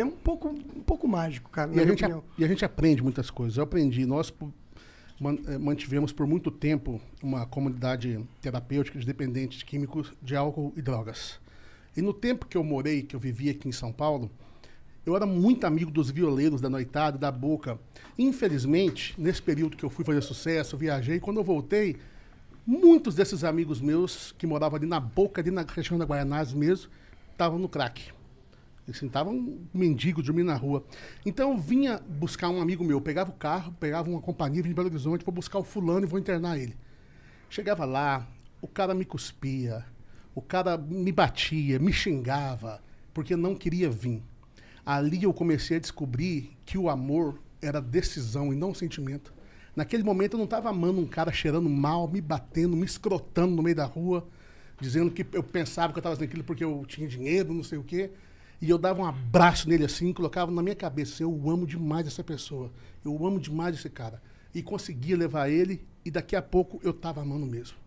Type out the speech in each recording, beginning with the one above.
É um pouco mágico, cara, E na a minha gente, opinião. e a gente aprende muitas coisas. Eu aprendi. Nós mantivemos por muito tempo uma comunidade terapêutica de dependentes químicos de álcool e drogas. E no tempo que eu morei, que eu vivia aqui em São Paulo, eu era muito amigo dos violeiros da noitada, da boca. Infelizmente, nesse período que eu fui fazer sucesso, viajei, quando eu voltei, muitos desses amigos meus, que moravam ali na boca, ali na região da Guaianazes mesmo, estavam no crack. Assim, tava um mendigo dormindo na rua. Então eu vinha buscar um amigo meu, pegava o carro, pegava uma companhia, vinha de Belo Horizonte, vou buscar o fulano e vou internar ele. Chegava lá, o cara me cuspia, o cara me batia, me xingava, porque não queria vir. Ali eu comecei a descobrir que o amor era decisão e não sentimento. Naquele momento eu não estava amando um cara cheirando mal, me batendo, me escrotando no meio da rua, dizendo que eu pensava que eu estava fazendo aquilo porque eu tinha dinheiro, não sei o quê. E eu dava um abraço nele assim, colocava na minha cabeça assim, eu amo demais essa pessoa, eu amo demais esse cara. E conseguia levar ele, e daqui a pouco eu estava amando mesmo.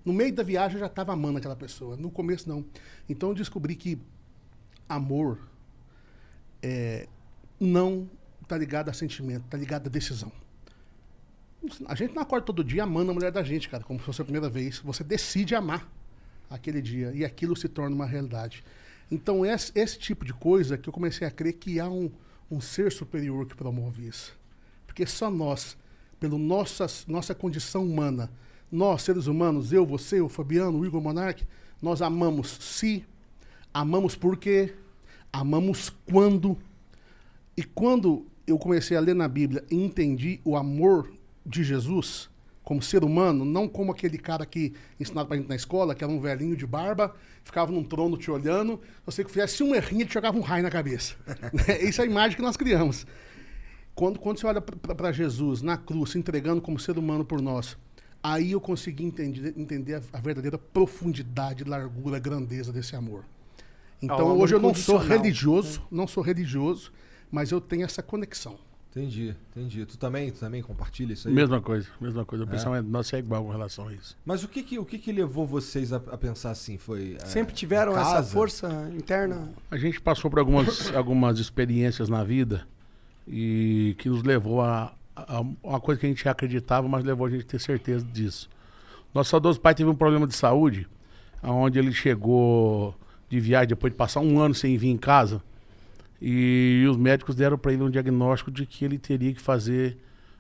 No meio da viagem eu já estava amando aquela pessoa, no começo não. Então eu descobri que amor não está ligado a sentimento, está ligado a decisão. A gente não acorda todo dia amando a mulher da gente, cara, como se fosse a primeira vez. Você decide amar aquele dia e aquilo se torna uma realidade. Então, esse tipo de coisa que eu comecei a crer que há um ser superior que promove isso. Porque só nós, pela nossa condição humana, nós, seres humanos, eu, você, o Fabiano, o Igor Monark, nós amamos se, amamos porque, amamos quando. E quando eu comecei a ler na Bíblia e entendi o amor de Jesus como ser humano, não como aquele cara que ensinava pra gente na escola, que era um velhinho de barba, ficava num trono te olhando, você que fizesse um errinho, ele te jogava um raio na cabeça. Essa é a imagem que nós criamos. Quando você olha para Jesus na cruz, se entregando como ser humano por nós, aí eu consegui entender a verdadeira profundidade, largura, grandeza desse amor. Então, amor hoje eu não sou incondicional, religioso, não sou religioso, mas eu tenho essa conexão. Entendi. Tu também compartilha isso aí? Mesma coisa. O pensamento nosso é igual com relação a isso. Mas o que levou vocês a pensar assim? Foi Sempre tiveram essa força interna? A gente passou por algumas experiências na vida e que nos levou a uma coisa que a gente acreditava, mas levou a gente a ter certeza disso. Nosso saudoso pai teve um problema de saúde, onde ele chegou de viagem depois de passar um ano sem vir em casa. E os médicos deram para ele um diagnóstico de que ele teria que fazer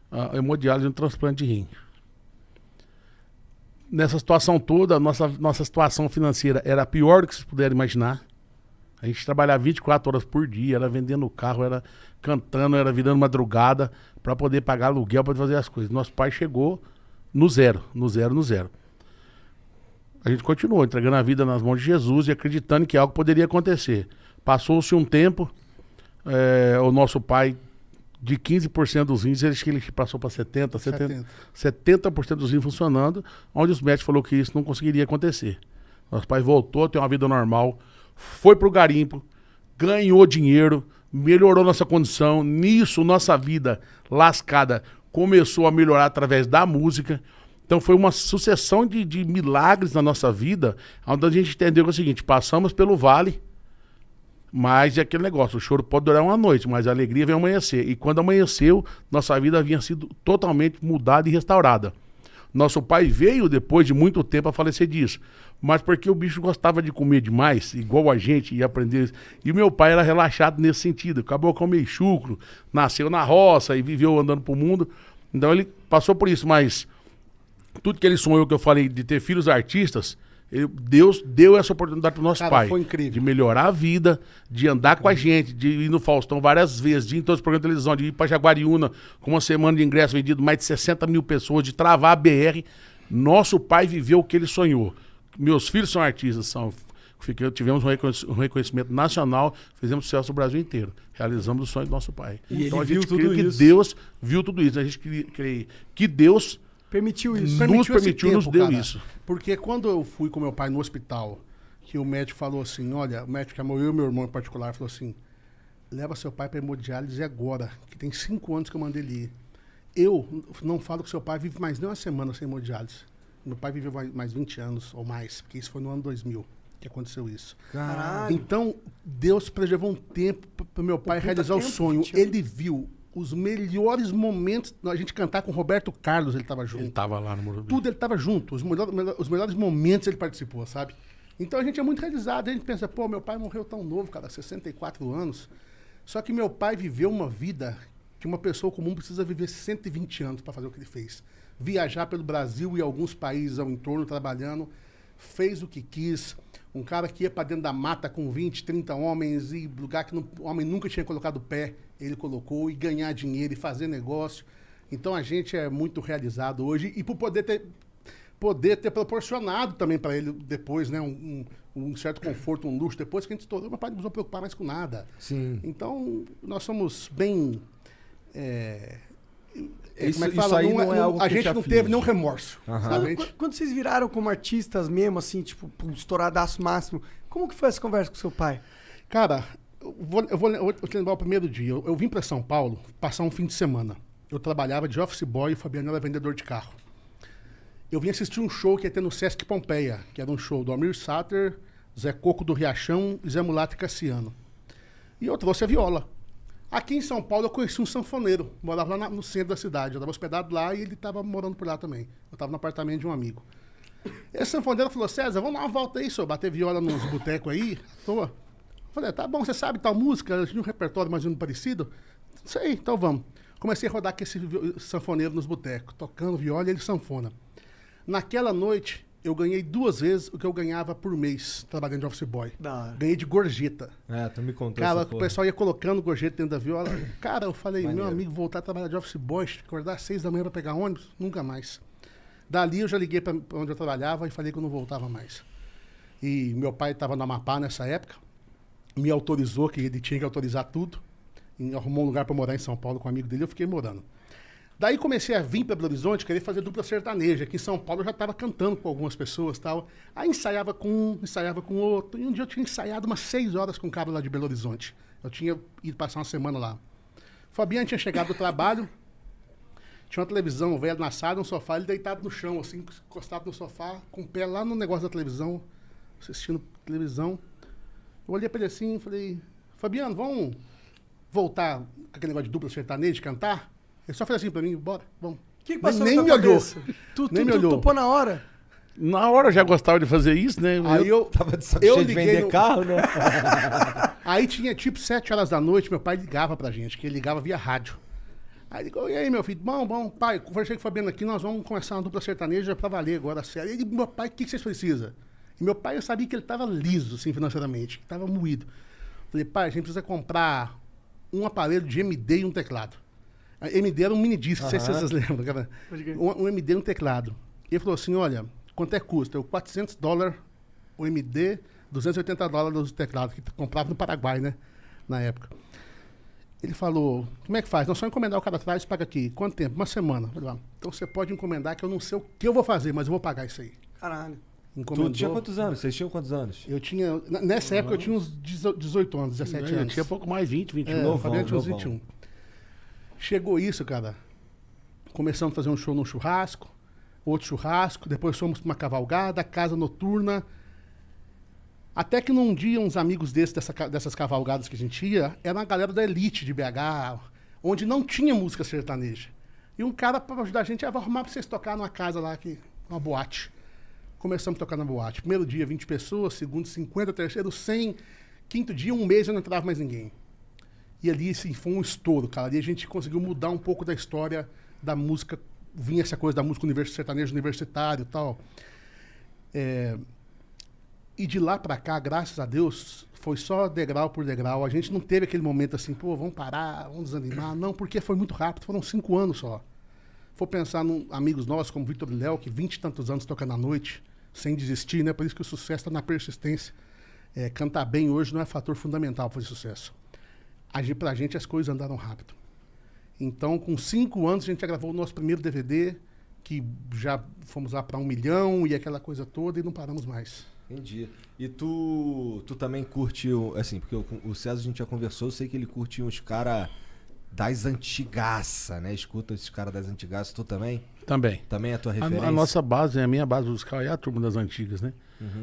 a hemodiálise e um transplante de rim. Nessa situação toda, a nossa situação financeira era a pior do que vocês puderem imaginar. A gente trabalhava 24 horas por dia, era vendendo carro, era cantando, era virando madrugada para poder pagar aluguel, para fazer as coisas. Nosso pai chegou no zero. A gente continuou entregando a vida nas mãos de Jesus e acreditando que algo poderia acontecer. Passou-se um tempo, o nosso pai, de 15% dos rins, ele passou para 70% dos rins funcionando, onde os médicos falaram que isso não conseguiria acontecer. Nosso pai voltou a ter uma vida normal, foi pro garimpo, ganhou dinheiro, melhorou nossa condição. Nisso, nossa vida lascada começou a melhorar através da música. Então foi uma sucessão de milagres na nossa vida, onde a gente entendeu que é o seguinte: passamos pelo vale, mas é aquele negócio, o choro pode durar uma noite, mas a alegria vem amanhecer. E quando amanheceu, nossa vida havia sido totalmente mudada e restaurada. Nosso pai veio depois de muito tempo a falecer disso, mas porque o bicho gostava de comer demais, igual a gente, e aprender. E o meu pai era relaxado nesse sentido, acabou com meio chucro, nasceu na roça e viveu andando pro mundo. Então ele passou por isso, mas tudo que ele sonhou, que eu falei, de ter filhos artistas, Deus deu essa oportunidade pro nosso pai. Foi incrível. De melhorar a vida, de andar com a gente, de ir no Faustão várias vezes, de ir em todos os programas de televisão, de ir pra Jaguariúna com uma semana de ingresso vendido, mais de 60 mil pessoas, de travar a BR. Nosso pai viveu o que ele sonhou. Meus filhos são artistas, tivemos um reconhecimento nacional, fizemos sucesso no Brasil inteiro. Realizamos o sonho do nosso pai. E então ele a gente viu crê tudo que isso. Deus viu tudo isso. A gente crê que Deus Permitiu isso. nos permitiu, nos deu cara. isso. Porque quando eu fui com meu pai no hospital, que o médico falou assim, olha, o médico que amou eu e meu irmão em particular, falou assim, leva seu pai para hemodiálise agora, que tem 5 anos que eu mandei ele ir. Eu não falo que seu pai vive mais nem uma semana sem hemodiálise. Meu pai viveu mais 20 anos ou mais, porque isso foi no ano 2000. que aconteceu isso. Caralho. Então, Deus preservou um tempo para meu pai realizar o sonho. Ele viu os melhores momentos, a gente cantar com o Roberto Carlos, ele estava junto. Ele estava lá no Morumbi. Tudo ele estava junto, os melhores momentos ele participou, sabe? Então a gente é muito realizado, a gente pensa, pô, meu pai morreu tão novo, cara, 64 anos. Só que meu pai viveu uma vida que uma pessoa comum precisa viver 120 anos para fazer o que ele fez. Viajar pelo Brasil e alguns países ao entorno trabalhando, fez o que quis. Um cara que ia para dentro da mata com 20, 30 homens e lugar que o homem nunca tinha colocado o pé, ele colocou, e ganhar dinheiro e fazer negócio. Então a gente é muito realizado hoje e por poder ter proporcionado também para ele depois, né, um certo conforto, um luxo. Depois que a gente estourou, meu pai não precisou preocupar mais com nada. Sim. Então nós somos bem... Isso aí não é algo que a gente não teve nenhum remorso. Aham. Quando vocês viraram como artistas mesmo, assim, tipo, estouradaço máximo, como que foi essa conversa com seu pai? Cara, eu vou te lembrar o primeiro dia. Eu vim para São Paulo passar um fim de semana. Eu trabalhava de office boy e o Fabiano era vendedor de carro. Eu vim assistir um show que ia ter no Sesc Pompeia, que era um show do Almir Sater, Zé Coco do Riachão e Zé Mulato e Cassiano. E eu trouxe a viola. Aqui em São Paulo eu conheci um sanfoneiro, morava lá no centro da cidade. Eu estava hospedado lá e ele estava morando por lá também. Eu estava no apartamento de um amigo. Esse sanfoneiro falou, César, vamos dar uma volta aí, senhor, bater viola nos botecos aí, à toa. Eu falei, tá bom, você sabe tal música? Tinha um repertório mais ou menos parecido? Sei, então vamos. Comecei a rodar com esse sanfoneiro nos botecos, tocando viola e ele sanfona. Naquela noite, eu ganhei 2 vezes o que eu ganhava por mês trabalhando de office boy. Ganhei de gorjeta. Tu me contou. Cara, o pessoal ia colocando gorjeta dentro da viola. Cara, eu falei, Maneiro. meu amigo, voltar a trabalhar de office boy, acordar às 6 da manhã pra pegar ônibus, nunca mais. Dali eu já liguei pra onde eu trabalhava e falei que eu não voltava mais. E meu pai estava no Amapá nessa época, me autorizou, que ele tinha que autorizar tudo, e arrumou um lugar para morar em São Paulo com um amigo dele, eu fiquei morando. Daí comecei a vir para Belo Horizonte, querer fazer dupla sertaneja. Aqui em São Paulo eu já estava cantando com algumas pessoas e tal. Aí ensaiava com um, ensaiava com outro. E um dia eu tinha ensaiado umas 6 horas com um cara lá de Belo Horizonte. Eu tinha ido passar uma semana lá. O Fabiano tinha chegado do trabalho, tinha uma televisão velha na sala, um sofá, ele deitado no chão, assim, encostado no sofá, com o pé lá no negócio da televisão, assistindo televisão. Eu olhei para ele assim e falei, Fabiano, vamos voltar com aquele negócio de dupla sertaneja, de cantar? Ele só fez assim pra mim, bora, vamos. O que passou nem na me tua olhou. cabeça? Nem me olhou. Tu topou na hora? Na hora eu já gostava de fazer isso, né? Aí eu Tava de saco cheio de vender carro, né? Aí tinha tipo 7 horas da noite, meu pai ligava pra gente, que ele ligava via rádio. Aí ele ligou, e aí meu filho, bom, pai, conversei com o Fabiano aqui, nós vamos começar uma dupla sertaneja pra valer agora, sério. Ele, meu pai, o que vocês precisam? E meu pai, eu sabia que ele tava liso, assim, financeiramente, que tava moído. Falei, pai, a gente precisa comprar um aparelho de MD e um teclado. A MD era um mini disc, não sei se vocês lembram, cara. Um MD e um teclado. Ele falou assim, olha, quanto é que custa? Eu, $400 o MD, $280 o teclado, que comprava no Paraguai, né, na época. Ele falou, como é que faz? Não, só encomendar o cara atrás e paga aqui. Quanto tempo? Uma semana. Falei, então você pode encomendar que eu não sei o que eu vou fazer, mas eu vou pagar isso aí. Caralho. Tu tinha quantos anos? Vocês tinham quantos anos? Eu tinha, nessa época eu tinha uns 18 anos, 17 Eu anos. tinha pouco mais, 20, 21. É, Fabiano tinha uns 21. Chegou isso, cara. Começamos a fazer um show num churrasco, outro churrasco, depois fomos pra uma cavalgada, casa noturna. Até que num dia, uns amigos dessas cavalgadas que a gente ia, era uma galera da elite de BH, onde não tinha música sertaneja. E um cara, para ajudar a gente, vai arrumar pra vocês tocar numa casa lá, uma boate. Começamos a tocar na boate. Primeiro dia, 20 pessoas, segundo, 50, terceiro, 100. Quinto dia, um mês, eu não entrava mais ninguém. E ali, assim, foi um estouro, cara. Ali a gente conseguiu mudar um pouco da história da música. Vinha essa coisa da música sertanejo universitário e tal. E de lá pra cá, graças a Deus, foi só degrau por degrau. A gente não teve aquele momento assim, pô, vamos parar, vamos desanimar. Não, porque foi muito rápido, foram 5 anos só. For pensar em amigos nossos como Vitor e Léo, que 20 e tantos anos tocando à noite, sem desistir, né? Por isso que o sucesso está na persistência. Cantar bem hoje não é fator fundamental para fazer sucesso. Pra gente as coisas andaram rápido. Então, com 5 anos, a gente já gravou o nosso primeiro DVD, que já fomos lá para 1 milhão e aquela coisa toda, e não paramos mais. Entendi. E tu também curte, assim, porque o César a gente já conversou, eu sei que ele curte uns caras das antigaça, né? Escuta esses caras das antigaças, tu também? Também. Também é a tua referência? A nossa base, a minha base musical é a turma das antigas, né?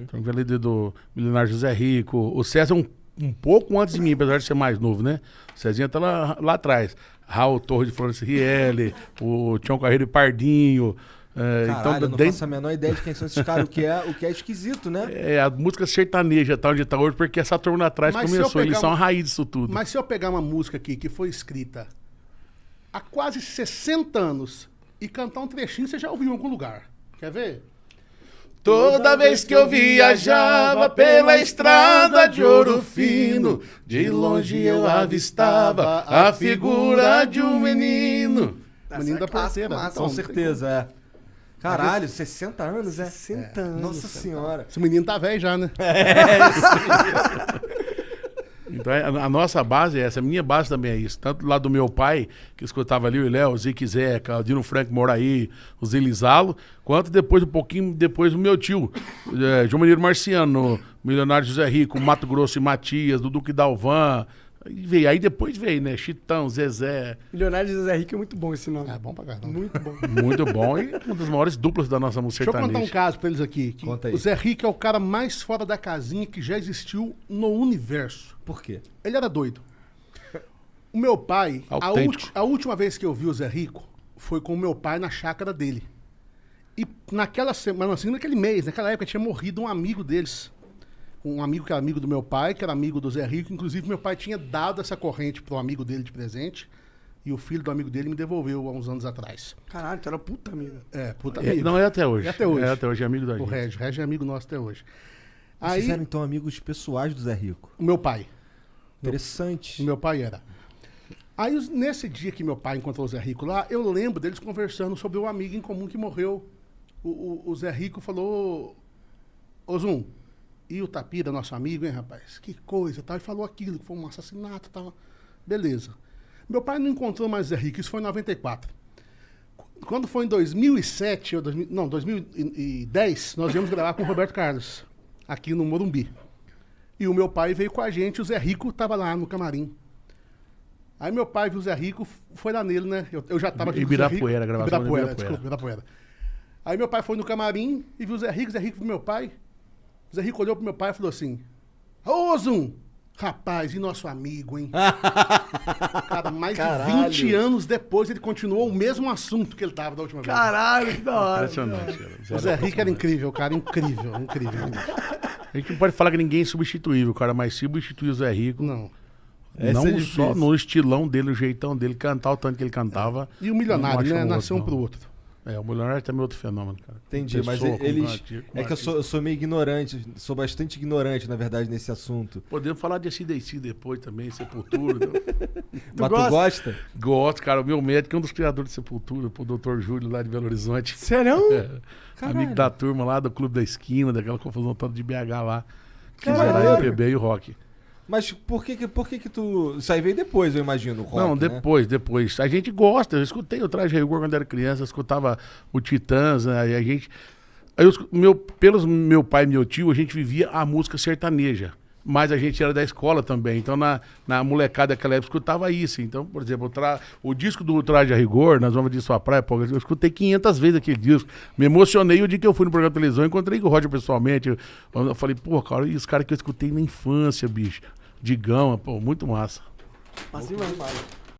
Então, ali do Milionário José Rico. O César é um pouco antes de mim, apesar de ser mais novo, né? O Cezinha tá lá atrás. Raul Torres de Florence Rielli, o Tião Carreiro e Pardinho. Caralho, então, eu não faço a menor ideia de quem são esses caras, o que é esquisito, né? A música sertaneja tá onde tá hoje, porque essa turma lá atrás Mas começou, eles são a raiz disso tudo. Mas se eu pegar uma música aqui que foi escrita há quase 60 anos e cantar um trechinho, você já ouviu em algum lugar. Quer ver? Toda vez que eu viajava pela estrada de ouro fino, de longe eu avistava a figura de um menino. Menino da porteira. Com certeza, é. Caralho, 60 anos, é? 60 anos. Nossa senhora. Esse menino tá velho já, né? Então a nossa base é essa, a minha base também é isso. Tanto lá do meu pai, que escutava ali o Léo, o Zique Zeca, o Dino Frank Moraí, o Zelizalo, quanto depois, um pouquinho depois, o meu tio, João Mineiro Marciano, Milionário José Rico, Mato Grosso e Matias, do Duque Dalvan. Aí depois veio, né? Chitão, Zezé. Milionário de José Rico é muito bom esse nome. É bom pra caramba. Muito bom. Muito bom e uma das maiores duplas da nossa música Deixa eu contar um sertaneja. caso pra eles aqui. Que Conta aí. o Zé Rico é o cara mais fora da casinha que já existiu no universo. Por quê? Ele era doido. O meu pai, Autêntico. a última vez que eu vi o Zé Rico foi com o meu pai na chácara dele. E naquela semana, assim, naquele mês, naquela época, tinha morrido um amigo deles. Um amigo que era amigo do meu pai, que era amigo do Zé Rico. Inclusive, meu pai tinha dado essa corrente pro amigo dele de presente. E o filho do amigo dele me devolveu há uns anos atrás. Caralho, tu era puta amigo. Puta amigo. Não, é até hoje. É até hoje. É até hoje, é amigo da O gente. Regi é amigo nosso até hoje. Vocês Aí, eram então amigos pessoais do Zé Rico. o meu pai. Interessante. O meu pai era. Aí, nesse dia que meu pai encontrou o Zé Rico lá, eu lembro deles conversando sobre o amigo em comum que morreu. O Zé Rico falou: Ô Zum, e o Tapira, nosso amigo, hein, rapaz? Que coisa, tal. E falou aquilo, que foi um assassinato e tal. Beleza. Meu pai não encontrou mais Zé Rico, isso foi em 94. Quando foi em 2007, ou 2010, nós íamos gravar com o Roberto Carlos, aqui no Morumbi. E o meu pai veio com a gente, o Zé Rico estava lá no camarim. Aí meu pai viu o Zé Rico, foi lá nele, né? Eu já estava aqui com o Zé Rico. Ibirapuera, gravação de Ibirapuera. Desculpa, Ibirapuera. Aí meu pai foi no camarim e viu o Zé Rico viu meu pai. O Zé Rico olhou pro meu pai e falou assim: Ô, Zum, rapaz, e nosso amigo, hein? Cara, mais Caralho. de 20 anos depois ele continuou o mesmo assunto que ele tava da última vez. Caralho, que da hora. Impressionante. O Zé Rico era incrível, cara, incrível. A gente não pode falar que ninguém é substituível, cara, mas se substituir o Zé Rico, Não. Essa não é só difícil. no estilão dele, o jeitão dele, cantar o tanto que ele cantava. E o milionário, não acho né? um Nasceu um outro, pro não. outro. O milionário também é outro fenômeno, cara. Entendi, mas Pessoa, como eles. artista, como É que eu artista. sou meio ignorante, sou bastante ignorante, na verdade, nesse assunto. Podemos falar de AC/DC depois também, Sepultura. Então. Mas gosta? tu gosta? Gosto, cara. O meu médico é um dos criadores de Sepultura, o Dr. Júlio lá de Belo Horizonte. Sério? É, Caralho. amigo da turma lá do Clube da Esquina, daquela confusão toda de BH lá. Que Caralho. era MPB e o rock. Mas por que tu. Isso aí veio depois, eu imagino, o rock, Não, né? depois. A gente gosta. Eu escutei o Traje Rigor quando era criança, eu escutava o Titãs, né? E a gente. Pelos meu pai e meu tio, a gente vivia a música sertaneja. Mas a gente era da escola também. Então, na molecada daquela época, escutava isso. Então, por exemplo, o disco do Traje a Rigor, Nós Vamos de Sua Praia, pô, eu escutei 500 vezes aquele disco. Me emocionei o dia que eu fui no programa de televisão, encontrei com o Roger pessoalmente. Eu falei, pô, cara, e os caras que eu escutei na infância, bicho. Digão, pô, muito massa. Assim, mano.